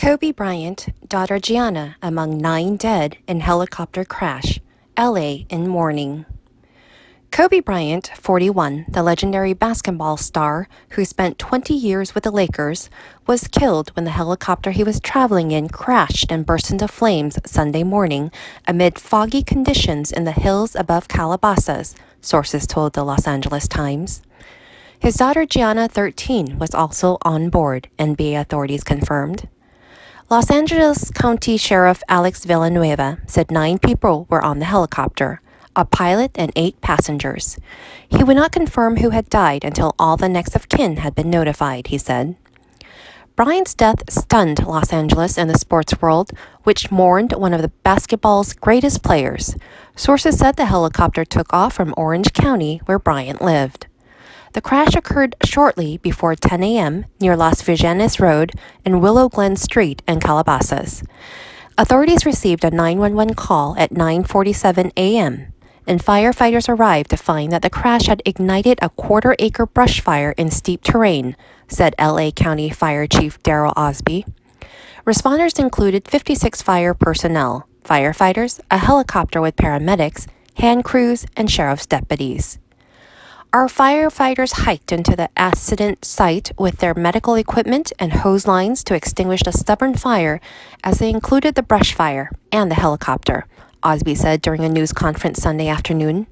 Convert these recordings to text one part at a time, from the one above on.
Kobe Bryant, daughter Gianna among 9 dead in helicopter crash, LA in mourning. Kobe Bryant, 41, the legendary basketball star who spent 20 years with the Lakers, was killed when the helicopter he was traveling in crashed and burst into flames Sunday morning amid foggy conditions in the hills above Calabasas, sources told the Los Angeles Times. His daughter Gianna, 13, was also on board, NBA authorities confirmed. Los Angeles County Sheriff Alex Villanueva said 9 people were on the helicopter, a pilot and 8 passengers. He would not confirm who had died until all the next of kin had been notified, he said. Bryant's death stunned Los Angeles and the sports world, which mourned one of the basketball's greatest players. Sources said the helicopter took off from Orange County, where Bryant lived. The crash occurred shortly before 10 a.m. near Las Virgenes Road and Willow Glen Street in Calabasas. Authorities received a 911 call at 9:47 a.m., and firefighters arrived to find that the crash had ignited a quarter-acre brush fire in steep terrain, said LA County Fire Chief Daryl Osby. Responders included 56 fire personnel, firefighters, a helicopter with paramedics, hand crews, and sheriff's deputies. Our firefighters hiked into the accident site with their medical equipment and hose lines to extinguish the stubborn fire, as they included the brush fire and the helicopter, Osby said during a news conference Sunday afternoon.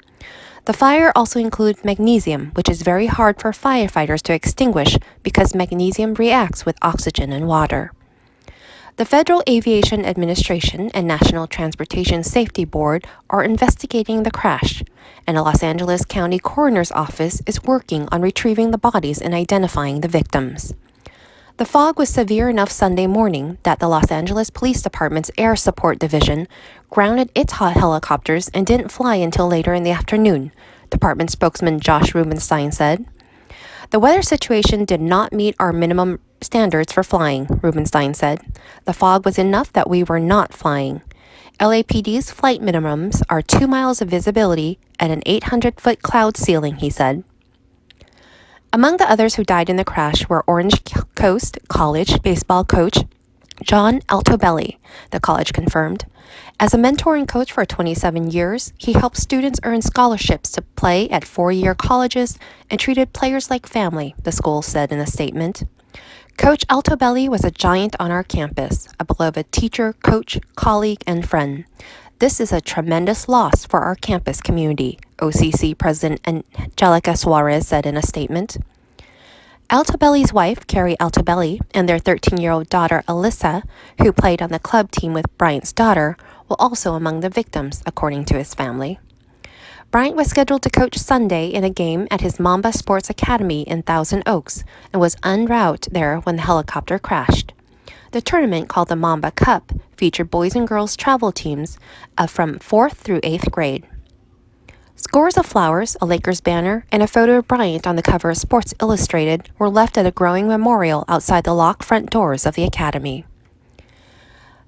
The fire also included magnesium, which is very hard for firefighters to extinguish because magnesium reacts with oxygen and water. The Federal Aviation Administration and National Transportation Safety Board are investigating the crash, and a Los Angeles County Coroner's Office is working on retrieving the bodies and identifying the victims. The fog was severe enough Sunday morning that the Los Angeles Police Department's Air Support Division grounded its hot helicopters and didn't fly until later in the afternoon, Department spokesman Josh Rubenstein said. The weather situation did not meet our minimum standards for flying, Rubenstein said. The fog was enough that we were not flying. LAPD's flight minimums are 2 miles of visibility and an 800-foot cloud ceiling, he said. Among the others who died in the crash were Orange Coast College baseball coach John Altobelli, the college confirmed. As a mentor and coach for 27 years, he helped students earn scholarships to play at 4-year colleges and treated players like family, the school said in a statement. Coach Altobelli was a giant on our campus, a beloved teacher, coach, colleague, and friend. This is a tremendous loss for our campus community, OCC President Angelica Suarez said in a statement. Altobelli's wife, Carrie Altobelli, and their 13-year-old daughter, Alyssa, who played on the club team with Bryant's daughter, were also among the victims, according to his family. Bryant was scheduled to coach Sunday in a game at his Mamba Sports Academy in Thousand Oaks and was en route there when the helicopter crashed. The tournament, called the Mamba Cup, featured boys and girls travel teams from 4th through 8th grade. Scores of flowers, a Lakers banner, and a photo of Bryant on the cover of Sports Illustrated were left at a growing memorial outside the locked front doors of the academy.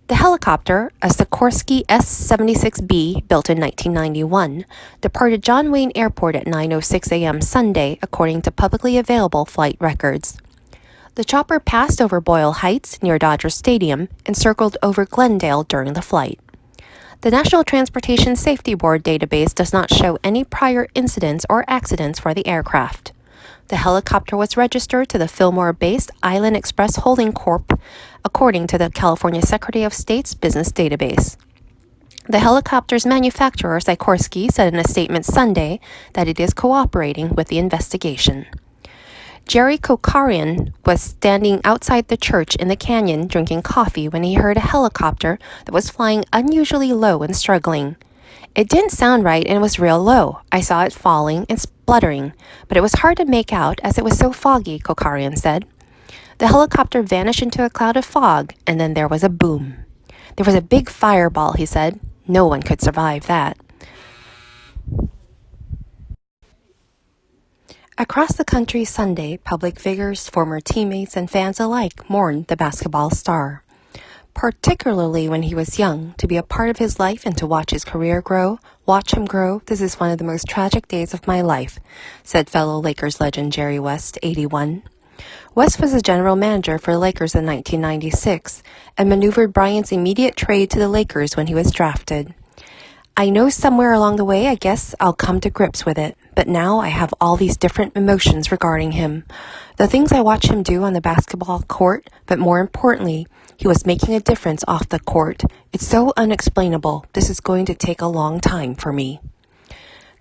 The helicopter, a Sikorsky S-76B built in 1991, departed John Wayne Airport at 9:06 a.m. Sunday, according to publicly available flight records. The chopper passed over Boyle Heights near Dodger Stadium and circled over Glendale during the flight. The National Transportation Safety Board database does not show any prior incidents or accidents for the aircraft. The helicopter was registered to the Fillmore-based Island Express Holding Corp., according to the California Secretary of State's business database. The helicopter's manufacturer, Sikorsky, said in a statement Sunday that it is cooperating with the investigation. Jerry Kokarian was standing outside the church in the canyon drinking coffee when he heard a helicopter that was flying unusually low and struggling. It didn't sound right and it was real low. I saw it falling and spluttering, but it was hard to make out as it was so foggy, Kokarian said. The helicopter vanished into a cloud of fog, and then there was a boom. There was a big fireball, he said. No one could survive that. Across the country Sunday, public figures, former teammates, and fans alike mourned the basketball star. Particularly when he was young, to be a part of his life and to watch his career grow, watch him grow, this is one of the most tragic days of my life, said fellow Lakers legend Jerry West, 81. West was the general manager for the Lakers in 1996 and maneuvered Bryant's immediate trade to the Lakers when he was drafted. I know somewhere along the way, I guess I'll come to grips with it, but now I have all these different emotions regarding him. The things I watch him do on the basketball court, but more importantly, he was making a difference off the court. It's so unexplainable. This is going to take a long time for me.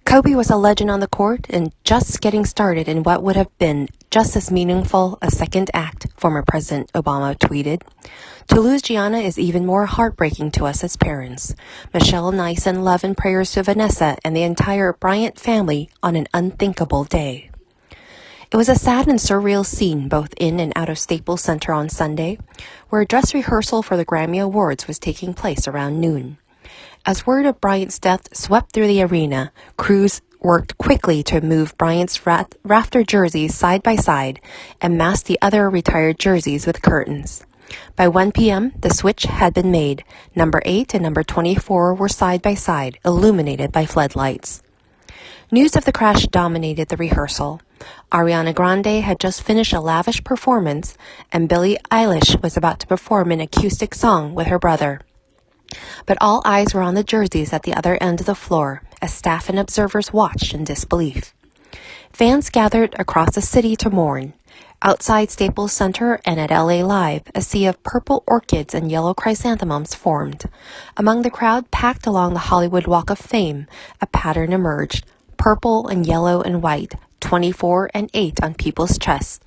Kobe was a legend on the court and just getting started in what would have been just as meaningful a second act, former President Obama tweeted. To lose Gianna is even more heartbreaking to us as parents. Michelle and I send love and prayers to Vanessa and the entire Bryant family on an unthinkable day. It was a sad and surreal scene both in and out of Staples Center on Sunday, where a dress rehearsal for the Grammy Awards was taking place around noon. As word of Bryant's death swept through the arena, crews worked quickly to move Bryant's rafter jerseys side by side and mask the other retired jerseys with curtains. By 1 p.m., the switch had been made. Number 8 and number 24 were side by side, illuminated by floodlights. News of the crash dominated the rehearsal. Ariana Grande had just finished a lavish performance, and Billie Eilish was about to perform an acoustic song with her brother. But all eyes were on the jerseys at the other end of the floor, as staff and observers watched in disbelief. Fans gathered across the city to mourn. Outside Staples Center and at LA Live, a sea of purple orchids and yellow chrysanthemums formed. Among the crowd packed along the Hollywood Walk of Fame, a pattern emerged. Purple and yellow and white, 24 and 8 on people's chests,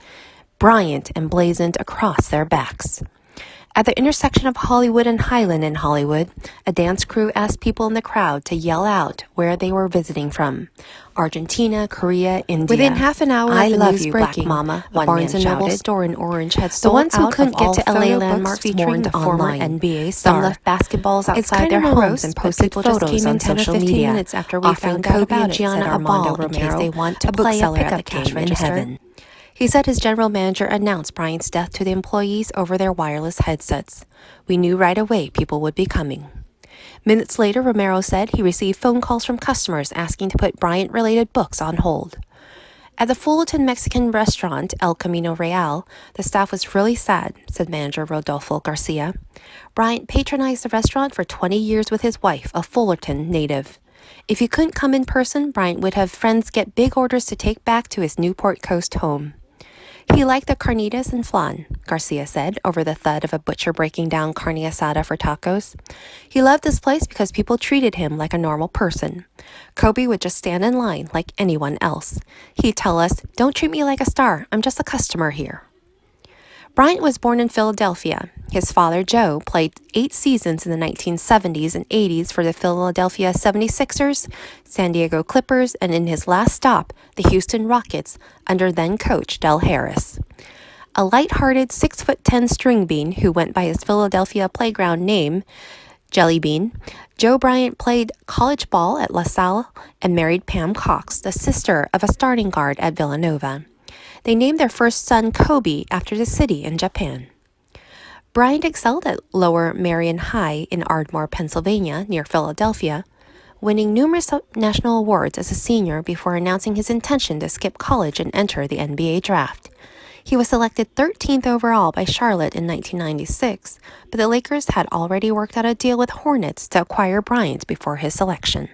Bryant emblazoned across their backs. At the intersection of Hollywood and Highland in Hollywood, a dance crew asked people in the crowd to yell out where they were visiting from. Argentina, Korea, India. Within half an hour I of the love news you, breaking, Black Mama, a one Barnes man & Noble shouted. store in Orange had The sold ones who out couldn't of get all to LA photo landmarks books featuring mourned the former online. NBA Some star. left basketballs It's outside kind their of homes morose, and but posted people just photos came in on 10 or social 15 media, minutes after we offering found out Kobe about and it, Gianna said a ball Armando in case Romero, they want to a play a bookseller at the pickup cash game in register. heaven. He said his general manager announced Bryant's death to the employees over their wireless headsets. We knew right away people would be coming. Minutes later, Romero said he received phone calls from customers asking to put Bryant-related books on hold. At the Fullerton Mexican restaurant, El Camino Real, the staff was really sad, said manager Rodolfo Garcia. Bryant patronized the restaurant for 20 years with his wife, a Fullerton native. If he couldn't come in person, Bryant would have friends get big orders to take back to his Newport Coast home. He liked the carnitas and flan, Garcia said, over the thud of a butcher breaking down carne asada for tacos. He loved this place because people treated him like a normal person. Kobe would just stand in line like anyone else. He'd tell us, "Don't treat me like a star, I'm just a customer here." Bryant was born in Philadelphia. His father, Joe, played 8 seasons in the 1970s and 80s for the Philadelphia 76ers, San Diego Clippers, and in his last stop, the Houston Rockets, under then-coach Del Harris. A light-hearted 6'10" string bean who went by his Philadelphia playground name, Jelly Bean, Joe Bryant played college ball at La Salle and married Pam Cox, the sister of a starting guard at Villanova. They named their first son Kobe after the city in Japan. Bryant excelled at Lower Merion High in Ardmore, Pennsylvania, near Philadelphia, winning numerous national awards as a senior before announcing his intention to skip college and enter the NBA draft. He was selected 13th overall by Charlotte in 1996, but the Lakers had already worked out a deal with Hornets to acquire Bryant before his selection.